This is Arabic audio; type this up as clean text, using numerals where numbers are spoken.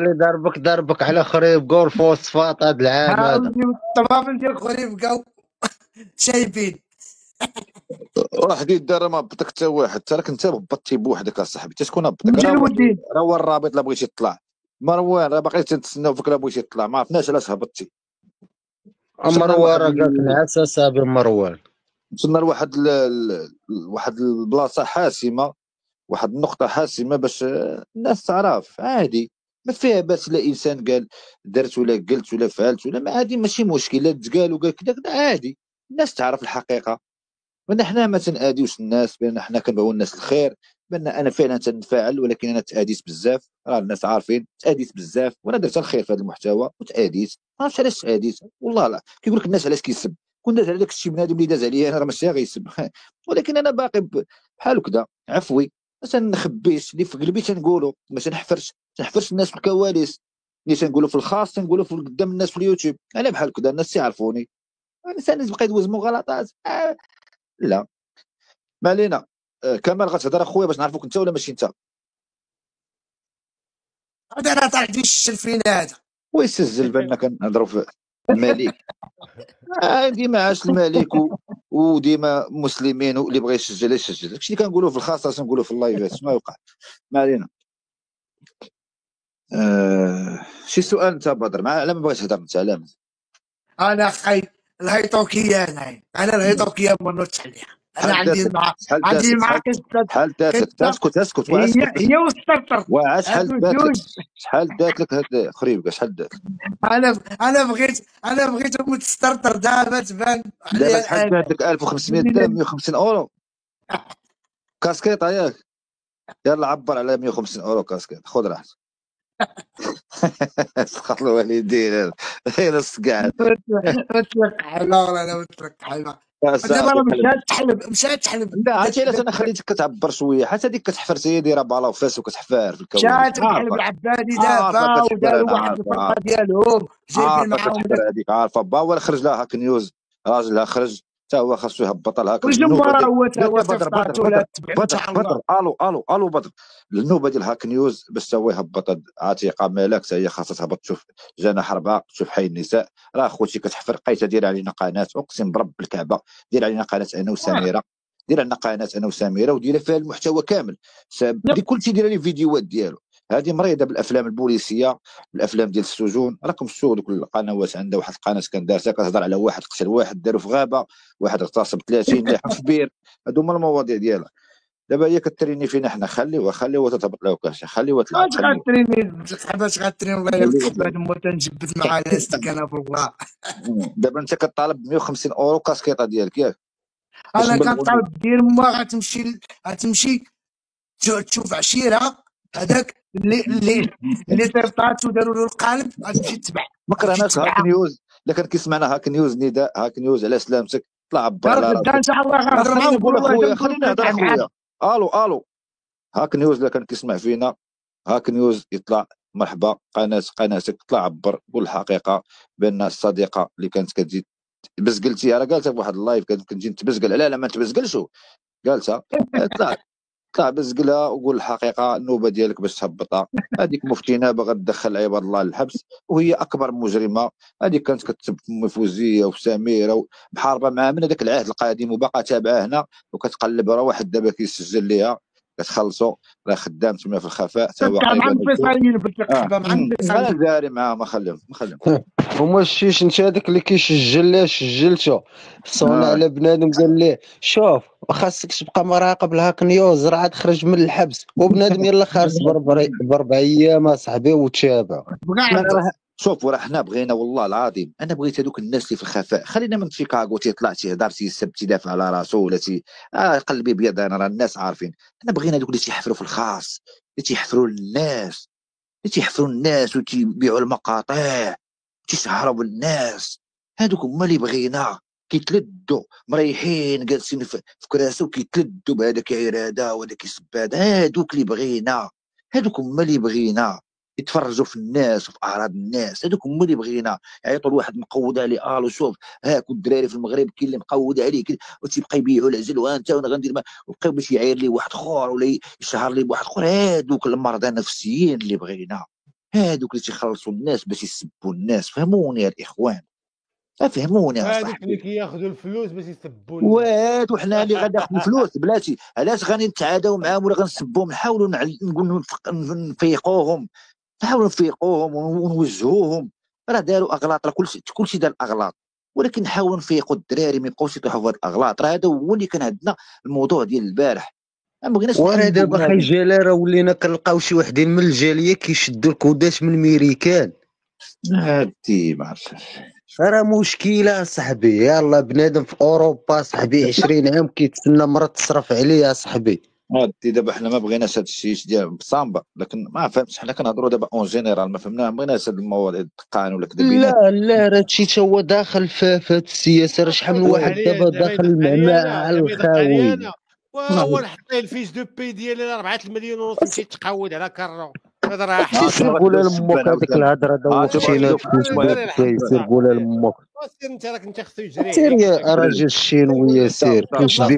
اللي ضربك على خريب جول فوسفات هذا العام هذا. الطماطم ديال خريف بقاو شايبين. واحد يدار ما هبطك حتى واحد، تراك انت هبطتي بوحدك اصاحبي، تشكون هبطك؟ نجي الودين. راه هو الرابط لا بغيتي تطلع. مروان راه باقي تنتسناو فيك لا بغيتي تطلع، ما عرفناش علاش هبطتي. مروان راه قالك نعس اصاحبي مروان. وصلنا لواحد واحد البلاصه حاسمه، واحد النقطه حاسمه باش الناس تعرف عادي، ما فيها باس. لا انسان قال درت ولا قلت ولا فعلت ولا ما، عادي ماشي مشكل. لا تقال وقال كذا كذا عادي، الناس تعرف الحقيقه. بان حنا ما تناديوش الناس، بان حنا كنبغيو الناس الخير، بان انا فعلا تنفعل، ولكن انا تاديت بزاف. راه الناس عارفين تاديت بزاف، وانا درت الخير في هذا المحتوى وتاديت. ما عرفتش علاش تاديت والله. لا كيقول لك الناس علاش كيسب، كون داز على داك الشيء بنادم اللي داز عليا انا راه ماشي غيسب ولكن انا باقي بحال هكذا عفوي، ما تنخبيش اللي في قلبي تنقولو، ما تنحفرش الناس في الكواليس. اللي تنقولو في الخاص تنقولو في قدام الناس في اليوتيوب. انا بحال هكذا الناس تعرفوني. الانسان اللي بقى يدوز مغالطات لا ما علينا. كمال غتهضر اخويا باش نعرفوك انت ولا ماشي انت؟ هذا راه طاح لي الشل فينا هذا. ويسجل بان كنهضروا في الملك. ديما عاش الملك وديما مسلمين، واللي بغى يسجل يسجل. داكشي اللي كنقولوا في الخاصه تنقولوا في اللايفات. شنو يوقع؟ ما علينا. شي سؤال انت بدر على ما بغيت تهضر انت على انا خاي الهيطوكيه انا الهيطوكيه ما نوضش عليها. انا عندي مع قصه. شحال دات لك؟ اسكت هي والسرطر. شحال دات لك هاد خريبكه؟ شحال دات؟ انا بغيت ام تسترطر دابا تبان دابا شحال دات لك؟ 1500 درهم، 150 اورو كاسكيطه ياك؟ يلا عبر على 150 اورو كاسكيط، خذ راحتك سخط الوالدين غير السقعد. مطلق حلا انا مطلق حلا. دابا راه مشات تحلب. لا عرفتي علاش انا خليتك كتعبر شويه؟ حتى هذيك كتحفر هي دايره بالا وفاس وكتحفر في الكواليس. مشات تحلب العبادي دابا وداروا واحد الفرقه ديالهم جايبين معاهم هذيك. عارفه با ولا خرج لها هاك نيوز، راجلها خرج حتى هو خاصو يهبط لها. بدر الو بدر النوبه ديال هاك نيوز باش هو يهبط. عتيقه مالك حتى هي خاصها تهبط تشوف جناح 4 تشوف حي النساء. راه خوتي كتحفر قيته دير علينا قناه، اقسم برب الكعبه دير علينا قناه انا وسميره، دير عندنا قناه انا وسميره ودير فيها المحتوى كامل. دي كلشي دير لي فيديوهات ديالو. هذه مريضه بالافلام البوليسيه، بالافلام ديال السجون. راكم شفتوا دوك القنوات. عندها واحد القناه كان دارتها كتهضر على واحد قتل واحد داروا في غابه، واحد اغتصب 30 اللي في بير. هادو هما المواضيع ديالها. دابا هي كتريني فينا حنا. خليوها تهبط لها كاشي، خليوها تلعب. اش غتريني باش غتريني والله الا الحباد مو تنجبد مع لاستك انا بالله. دابا انت كطالب ب 150 اورو كاسكيطه ديالك ياك؟ انا كنطالب دير ما غتمشي تشوف عشيره هذاك اللي طرطات وداروا له القالب غتمشي تتبع. ما كرهناش هاك نيوز. الا كان كيسمعنا هاك نيوز نداء هاك نيوز على سلامتك طلع عبر على راسك. ان شاء الله غنهضر معاهم. نقول اخويا خليني نهضر اخويا. الو هاك نيوز الا كان كيسمع فينا هاك نيوز يطلع مرحبا. قناتك طلع عبر قول الحقيقه بان الصديقه اللي كانت كتجي بزقلتيها. راه قالتها بواحد اللايف كانت كتجي نتبزقل عليها. لا ما نتبزقلش قالتها. طلع بزقلها وقول الحقيقه. النوبه ديالك باش تهبطها. هذيك مفتينا باغا تدخل عباد الله للحبس وهي اكبر مجرمه. هذيك كانت كتسب في فوزيه وفي سميره محاربه معاه من هذاك العهد القديم وباقا تابعه هنا وكتقلب. راه واحد دابا كيسجل ليها كتخلصوا. راه خدام تما في الخفاء حتى هو مع الفيصليين في القحبه مع الفيصليين. انا داري معاه ما خليهم هما الشيش انت هذاك اللي كيسجل ليه سجلته صونا على بنادم قال ليه شوف خاصك تبقى مراقب الهاك نيوز راه عاد خرج من الحبس وبنادم يلا خارج ب4 ايام اصاحبي وتشابع. شوف راه حنا بغينا والله العظيم. انا بغيت هذوك الناس اللي في الخفاء. خلينا من شيكاغو تيطلع تيهضر تيسب تيدافع على راسو ولا قلبي بيض. انا راه الناس عارفين. انا بغينا هذوك اللي تيحفروا في الخاص، اللي تيحفروا الناس وتيبيعوا المقاطع تيسهروا بالناس. هذوك هما اللي بغينا. كيتلدوا مريحين جالسين في كراسه وكيتلدوا بهذاك عراده وهذاك السباد. هذوك اللي بغينا. هذوك هما اللي بغينا يتفرجوا في الناس وفي اعراض الناس. هذوك هما اللي بغينا. يعيطوا لواحد مقود عليه الو شوف هاك الدراري في المغرب كاين اللي مقود عليه وتيبقى يبيعوا العجل وانت وانا غندير وبقاو باش يعاير ليه واحد اخر ولا يشهر ليه بواحد اخر. هذوك المرضى النفسيين اللي بغينا. هادوك اللي تيخلصوا الناس باش يسبوا الناس. فهموني يا الاخوان، فهموني يا هادوك صاحبي. اللي كياخذوا الفلوس باش يسبوا الناس. وهادو حنا اللي غناخذوا الفلوس بلاتي، علاش غادي نتعاداو معاهم ولا غنسبوهم؟ نحاولوا نقولوا نفيقوهم، نحاولوا نفيقوهم ونوجهوهم. راه داروا اغلاط، راه كلشي دار اغلاط، ولكن نحاولوا نفيقوا الدراري ما يبقاوش يطيحوا في هاد الاغلاط. راه هذا هو اللي كان عندنا الموضوع ديال البارح، ما بغيناش وراه نأنبوا دابا بنادم. خي جلاله ولينا كنلقاو شي وحدين من الجاليه كيشدوا الكوداش من الميريكان. هادي ما عرفتش. راه مشكله صاحبي. يلا بنادم في اوروبا صاحبي 20 عام كيتسنى مرة تصرف عليه صاحبي. هادي دابا حنا ما بغيناش هاد الشيء ديال بصامبا، لكن ما فهمتش. حنا كنهضروا دابا اون جينيرال، ما فهمنا، ما بغيناش هاد المواضيع التقان ولا كذا بينات. لا راه هادشي تا هو داخل في هاد السياسه. راه شحال من يدق واحد عليا دابا دابا، داخل يدق عليا مع انا دابا، يدق عليا الخاوي. انا وهو نحط ليه الفيش دو بي ديالي 4 مليون ونص يمشي يتقود على كارو. هذا راه سير قولها لامك هذيك الهضره دوختينا في فيسبوك. سير قولها لامك. سير انت راك انت خصو يجري سير عليك. يا راجل الشينويه سير كنشدي